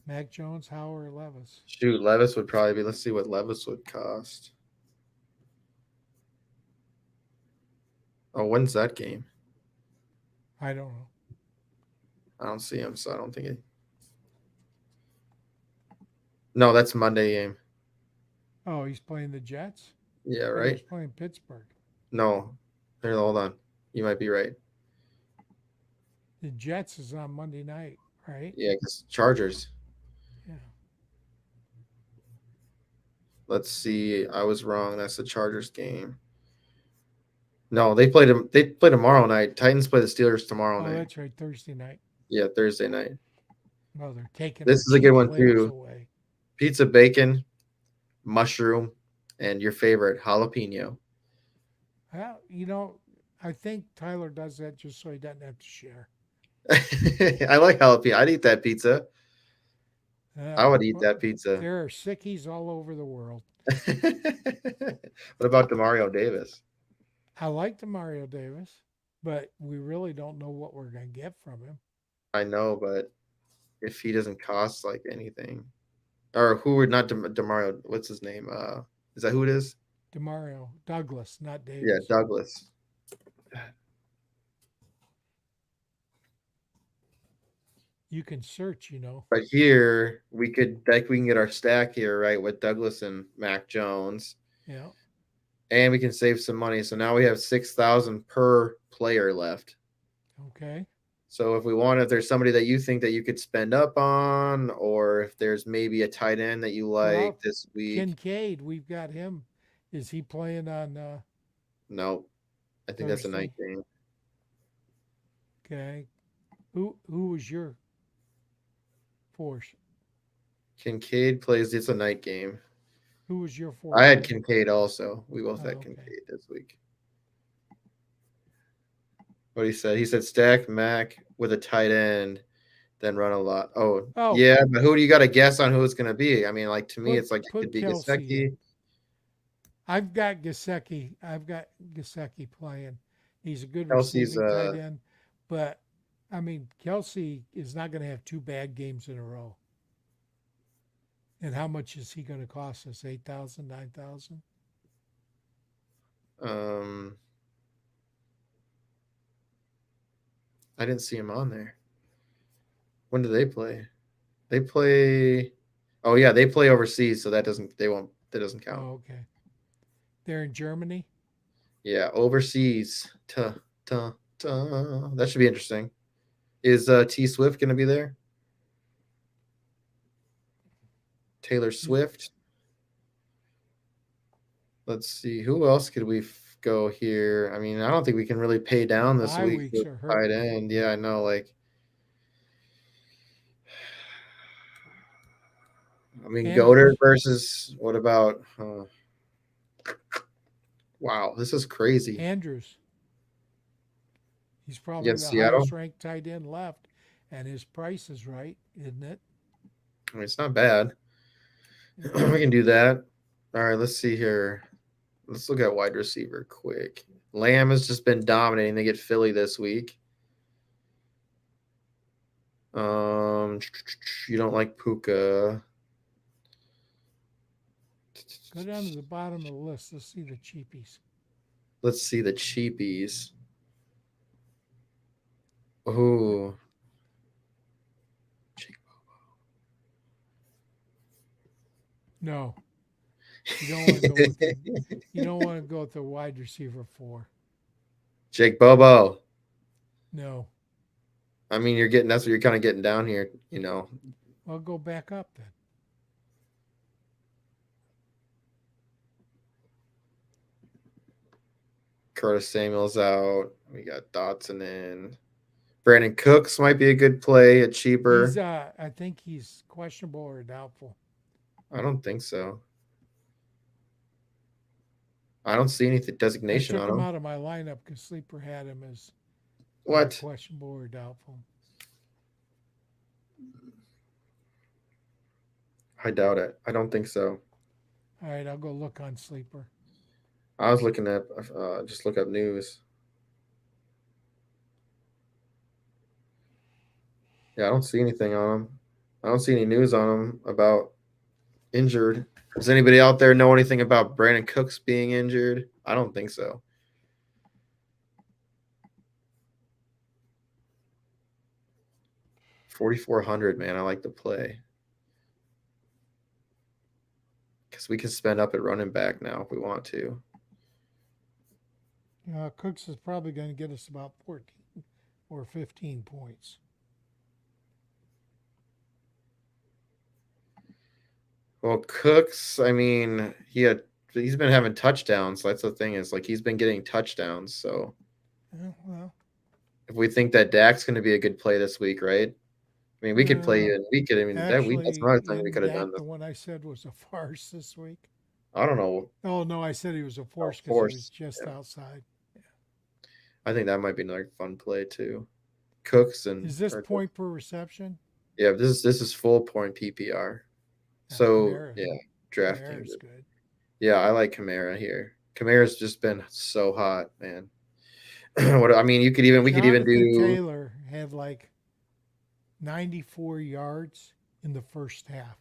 Mac Jones, Howe, or Levis. shoot, Levis would probably be. Let's see what Levis would cost. Oh, when's that game? I don't know. I don't see him, so I don't think it. No, that's Monday game. Oh, he's playing the Jets. Yeah, But he right. was playing Pittsburgh. No, here, hold on. You might be right. The Jets is on Monday night, right? Yeah, because Chargers. Yeah. Let's see. I was wrong. That's the Chargers game. No, they play them. They play tomorrow night. Titans play the Steelers tomorrow Oh, night. that's right. Thursday night. Yeah, Thursday night. Oh, they're taking our This is a good cheap one players too. away. Pizza, bacon, mushroom, and your favorite jalapeno. Well, I think Tyler does that just so he doesn't have to share. I like jalapeno. I'd eat that pizza. I would eat Well, that pizza. there are sickies all over the world. What about Demario Davis? I like the Mario Davis, but we really don't know what we're going to get from him. I know, but if he doesn't cost like anything, or who would not Demario? What's his name? Is that who it is? DeMario Douglas, not Yeah, Davis. Douglas. You can search, But here we can get our stack here, right, with Douglas and Mac Jones, Yeah. and we can save some money. So now we have 6,000 per player left. Okay. So if there's somebody that you think that you could spend up on, or if there's maybe a tight end that you like Well, this week, Kincaid, we've got him. Is he playing on no, I think that's a night Thursday? game. Okay. Who was your force? Kincaid plays. It's a night game. Who was your I force had pick? Kincaid also. We both had Oh, okay. Kincaid this week. What he said? He said stack Mac with a tight end, then run a lot. Oh Oh, yeah, but who do you got to guess on who it's going to be? I mean, like to me, put it's like it put could be Kelsey in. Gasecki. I've got Gasecki. I've got Gasecki playing. He's a good Kelsey's. receiving tight end, but I mean Kelsey is not going to have two bad games in a row. And how much is he going to cost us? 8,000, 9,000? Um, I didn't see him on there. When do they play? They play. Oh yeah, they play overseas, so that doesn't. They won't. That doesn't count. Oh, okay. They're in Germany. Yeah, overseas. That should be interesting. Is T Swift going to be there? Taylor Swift. Let's see. Who else could we go here? I mean, I don't think we can really pay The down this bye week weeks with are tight hurting. end. Yeah, I know. Like, I mean, Goddard Andrews. versus what about? Wow, this is crazy. Andrews. He's probably Against the Seattle. highest ranked tight end left, and his price is right, isn't it? I mean, it's not bad. Yeah. We can do that. All right, let's see here. Let's look at wide receiver quick. Lamb has just been dominating. They get Philly this week. Um, you don't like Puka. Go down to the bottom of the list. Let's see the cheapies. Let's see the cheapies. Oh, No, you don't want to go with the. You don't want to go with the wide receiver four. Jake Bobo. No. I mean, you're getting that's what you're kind of getting down here. You know, Well, go back up then. Curtis Samuel's out. We got Dotson in. Brandon Cooks might be a good play at He's cheaper. I think he's questionable or doubtful. I don't think so. I don't see any I designation took on him him. out of my lineup because Sleeper had him as What? questionable or doubtful. I doubt it. I don't think so. All right, I'll go look on Sleeper. I was looking at just look up news. Yeah, I don't see anything on him. I don't see any news on him about injured. Does anybody out there know anything about Brandon Cooks being injured? I don't think so. 4,400, man. I like to play because we can spend up at running back now if we want to. Cooks is probably going to get us about 14 or 15 points. Well, Cooks, I mean, he's been having touchdowns. So that's the thing is like he's been getting touchdowns. So Well, if we think that Dak's going to be a good play this week, right? I mean, we could play uh, you. We could. I mean, that's actually, another thing we in could have done. Dak, the one I said was a farce this week. I don't know. Oh, no, I said he was a Oh, force because he was force. just Yeah, outside. I think that might be another fun play too. Cooks and Is this point per reception? yeah, this is full point PPR. Yeah, So yeah, DraftKings. Kamara's good. Yeah, I like Kamara here. Kamara's just been so hot, man. What I mean, we could even Jonathan do. Taylor had like 94 yards in the first half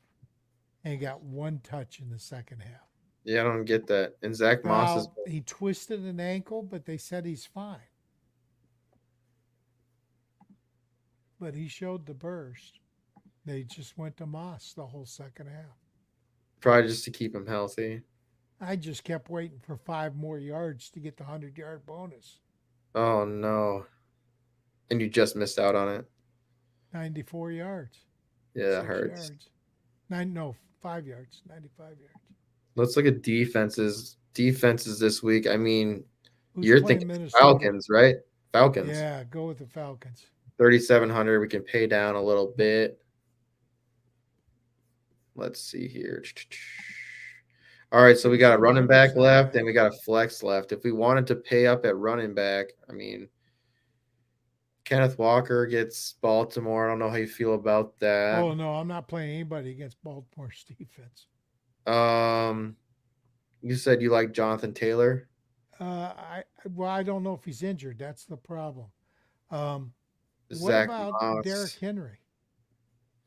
and got one touch in the second half. Yeah, I don't get that. And Zach Moss is. Well, he twisted an ankle, but they said he's fine. But he showed the burst. They just went to Moss the whole second half. Probably just to keep him healthy. I just kept waiting for 5 more yards to get the 100-yard bonus. Oh no. And you just missed out on it. 94 yards. Yeah, that 6 hurts. yards. 5 yards. 95 yards. Let's look at defenses. Defenses this week. I mean, Who's you're playing thinking Minnesota? Falcons, right? Falcons. Yeah, go with the Falcons. 3,700. We can pay down a little bit. Let's see here. All right, so we got a running back left and we got a flex left. If we wanted to pay up at running back, I mean, Kenneth Walker gets Baltimore. I don't know how you feel about that. Oh no, I'm not playing anybody against Baltimore's defense. You said you like Jonathan Taylor. I don't know if he's injured. That's the problem. What Zach about Derrick Moss. Henry?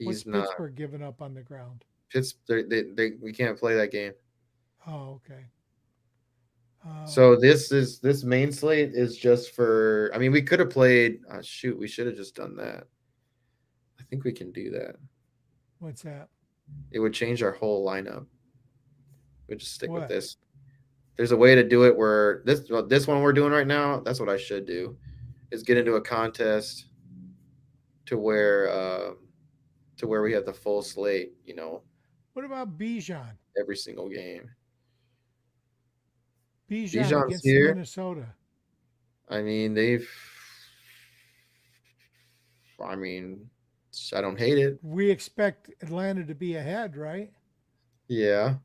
What's He's not. Pittsburgh giving up on the ground? We can't play that game. Oh, okay. So this main slate is just for. I mean, we could have played. Shoot, we should have just done that. I think we can do that. What's that? It would change our whole lineup. We'd just stick with What? this. There's a way to do it where this one we're doing right now. That's what I should do. Is get into a contest to where we have the full slate. You know, What about Bijan? every single game. Bijan Bijan's against here. Minnesota. I mean, I don't hate it. We expect Atlanta to be ahead, right? Yeah,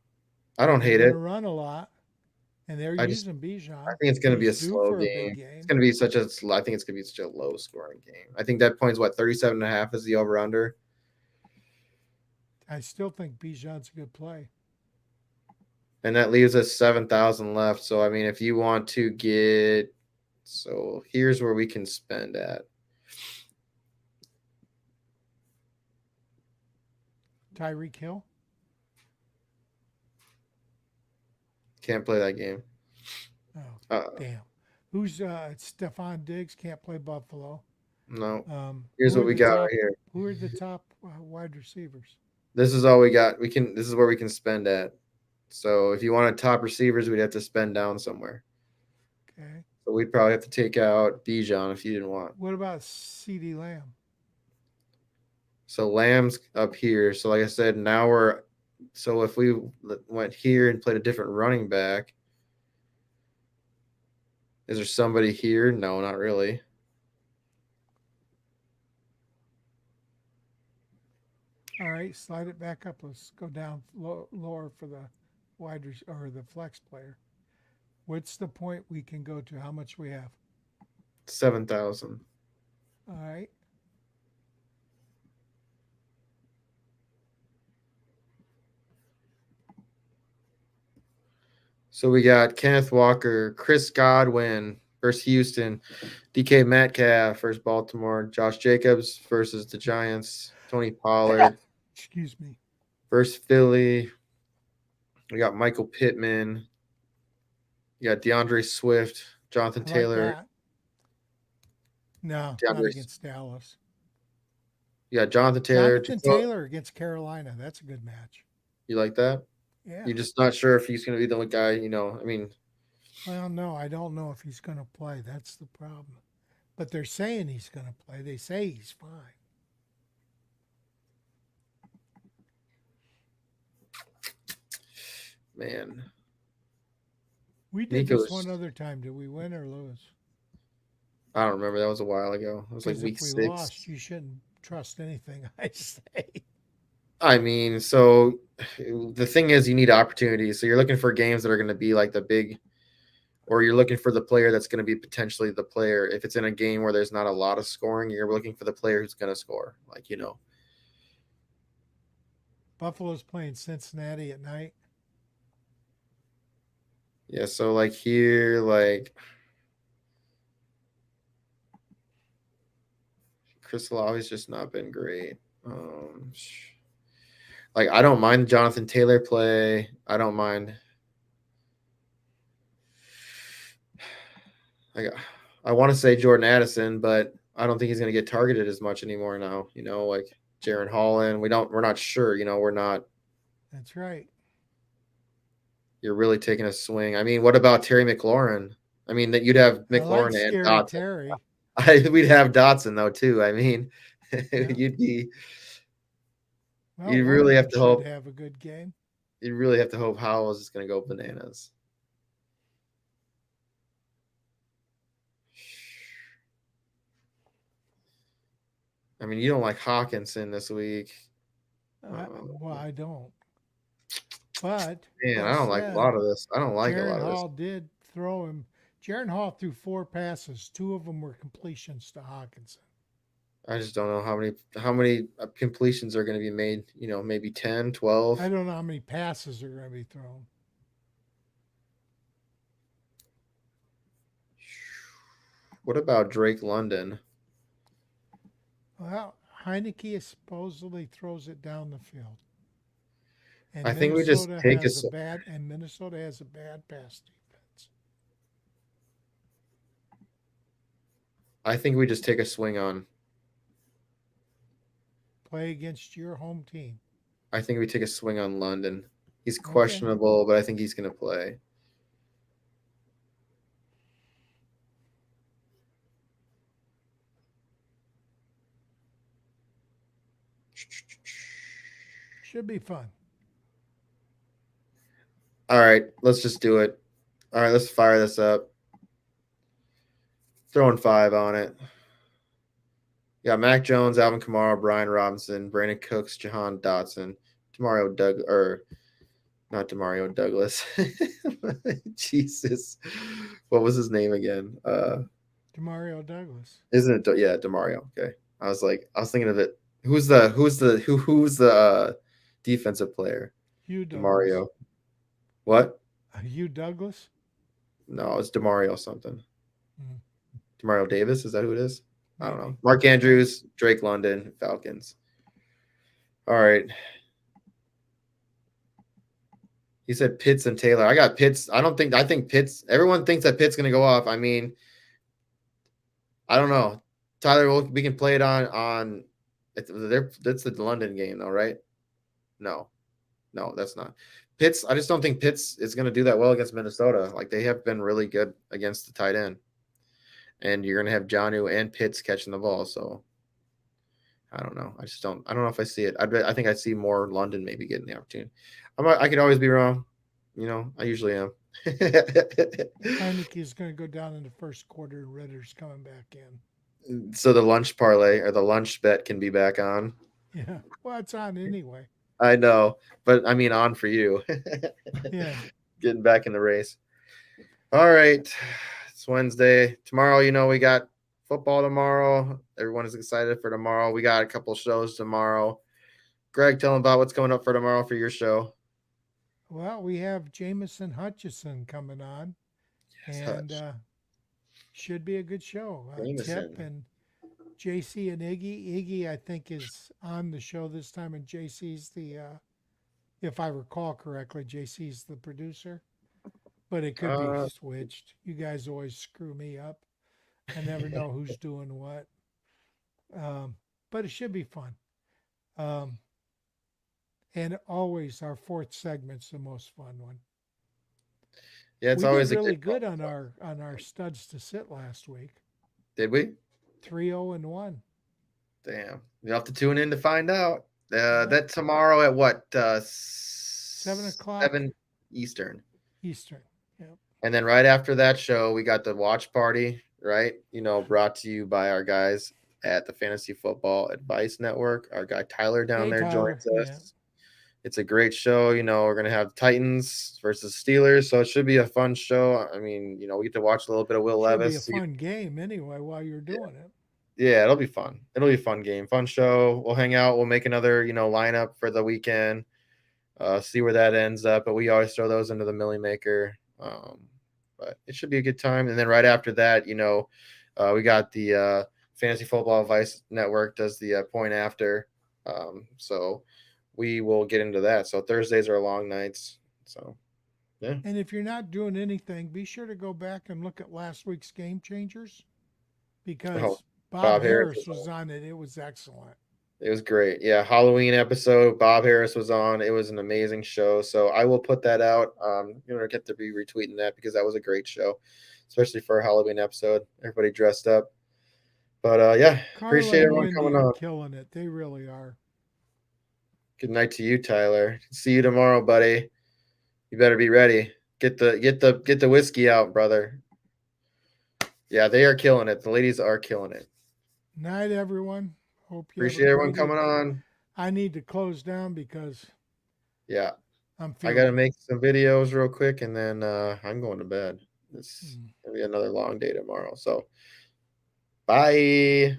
I don't They're hate going it. to run a lot, and they're I using Bijan. think it's going to be a He's due slow for a game. big game. It's going to be I think it's going to be such a low scoring game. I think that point's what 37.5 is the over under. I still think Bijan's a good play. And that leaves us 7,000 left. So I mean, if you want to get, so here's where we can spend at. Tyreek Hill. Can't play that game. Oh, damn. Who's Stephon Diggs? Can't play Buffalo. No. Here's what we got right here. Who are the top wide receivers? This is all we got. This is where we can spend at. So if you wanted top receivers, we'd have to spend down somewhere. Okay. So we'd probably have to take out Bijan if you didn't want. What about CeeDee Lamb? So Lamb's up here. So like I said, so if we went here and played a different running back, is there somebody here? No, not really. All right, slide it back up. Let's go down lower for the or the flex player. What's the point we can go to? How much we have? 7,000. All right. So we got Kenneth Walker, Chris Godwin versus Houston, DK Metcalf versus Baltimore, Josh Jacobs versus the Giants, Tony Pollard. Excuse me. Versus Philly. We got Michael Pittman. You got DeAndre Swift, Jonathan Taylor. That. No, not against Dallas. You got Jonathan Taylor. Taylor against Carolina. That's a good match. You like that? Yeah. You're just not sure if he's going to be the guy, I mean. Well, no, I don't know if he's going to play. That's the problem. But they're saying he's going to play. They say he's fine. Man. We did this one other time. Did we win or lose? I don't remember. That was a while ago. It was like week 6. If we lost, you shouldn't trust anything I say. I mean, so the thing is you need opportunities. So you're looking for games that are going to be like the big, or you're looking for the player that's going to be potentially the player. If it's in a game where there's not a lot of scoring, you're looking for the player who's going to score. Like, Buffalo's playing Cincinnati at night. Yeah, so like here, like Chris Olave's just not been great. Like I don't mind Jonathan Taylor play. I don't mind. I want to say Jordan Addison, but I don't think he's going to get targeted as much anymore now. Like Jaron Holland. We're not sure. We're not. That's right. You're really taking a swing. I mean, what about Terry McLaurin? I mean, that you'd have McLaurin and Dotson. Terry. We'd have Dotson though too. I mean, Yeah. you'd Well, you one of really them have to should hope have a good game. you really have to hope Howell's is going to go bananas. I mean, you don't like Hawkinson this week. Well, I don't. But Man, I that don't like a said, lot of this. I don't like a Jaron lot of this. Hall did throw him. Jaron Hall threw 4 passes. 2 of them were completions to Hawkinson. I just don't know how many completions are going to be made. Maybe 10, 12. I don't know how many passes are going to be thrown. What about Drake London? Well, Heineke supposedly throws it down the field, I and think we just Minnesota take a. has a bad pass defense. I think we just take a swing on. Play against your home team. I think we take a swing on London. He's Okay. questionable, but I think he's going to play. Should be fun. All right, let's just do it. All right, let's fire this up. Throwing 5 on it. Yeah, Mac Jones, Alvin Kamara, Brian Robinson, Brandon Cooks, Jahan Dotson, not Demario Douglas. Jesus, what was his name again? Demario Douglas. Isn't it? Yeah, Demario. Okay, I was thinking of it. Who's the defensive player? Hugh Douglas. Demario. What? Hugh Douglas? No, it's Demario something. Mm, Demario Davis. Is that who it is? I don't know. maybe. Mark Andrews, Drake London, Falcons. All right. He said Pitts and Taylor. I got Pitts. I think Pitts. Everyone thinks that Pitts going to go off. I mean, I don't know. Tyler, we can play it on. That's the London game, though, right? No, that's not. Pitts. I just don't think Pitts is going to do that well against Minnesota. Like they have been really good against the tight end, and you're going to have Jonnu and Pitts catching the ball. So I don't know. I just don't. I don't know if I see it. I think I see more London maybe getting the opportunity. I could always be wrong. I usually am. Heineke is going to go down in the first quarter. Ritter's coming back in. So the lunch parlay or the lunch bet can be back on. Yeah. Well, it's on anyway. I know, but I mean on for you. Yeah. Getting back in the race. All right. It's Wednesday. Tomorrow, we got football tomorrow. Everyone is excited for tomorrow. We got a couple shows tomorrow. Greg, tell them about what's coming up for tomorrow for your show. Well, we have Jameson Hutchison coming on, and should be a good show. Tip Jameson. and JC and Iggy. Iggy, I think, is on the show this time, and JC's if I recall correctly, JC's the producer, but it could be switched. You guys always screw me up. I never know who's doing what. But it should be fun. And always our fourth segment's the most fun one. Yeah, it's we always did really good on our studs to sit last week. Did we? 3-0-1. Damn. You'll have to tune in to find out. That tomorrow at what? 7:00. 7 Eastern. Eastern. Yep. And then right after that show, we got the watch party, right? Brought to you by our guys at the Fantasy Football Advice Network. Our guy Tyler down there joins us. Yeah. It's a great show. We're going to have Titans versus Steelers, so it should be a fun show. I mean, we get to watch a little bit of Will Levis. It'll be a fun game anyway while you're doing it. Yeah, it'll be fun. It'll be a fun game, fun show. We'll hang out. We'll make another, lineup for the weekend, see where that ends up. But we always throw those into the Millie Maker. But it should be a good time. And then right after that, we got the Fantasy Football Advice Network does the point after. So we will get into that. So Thursdays are long nights. So, yeah. And if you're not doing anything, be sure to go back and look at last week's Game Changers because Bob Harris was on it. It was excellent. It was great. Yeah, Halloween episode. Bob Harris was on. It was an amazing show. So I will put that out. Get to be retweeting that because that was a great show, especially for a Halloween episode. Everybody dressed up. But yeah, Carla appreciate and everyone Wendy coming are on. killing it. They really are. Good night to you, Tyler. See you tomorrow, buddy. You better be ready. Get the whiskey out, brother. Yeah, they are killing it. The ladies are killing it. Night, everyone. Hope you have a Appreciate everyone great coming evening. on. I need to close down because Yeah, I'm I feeling gotta it. make some videos real quick, and then I'm going to bed. It's gonna be another long day tomorrow. So, bye.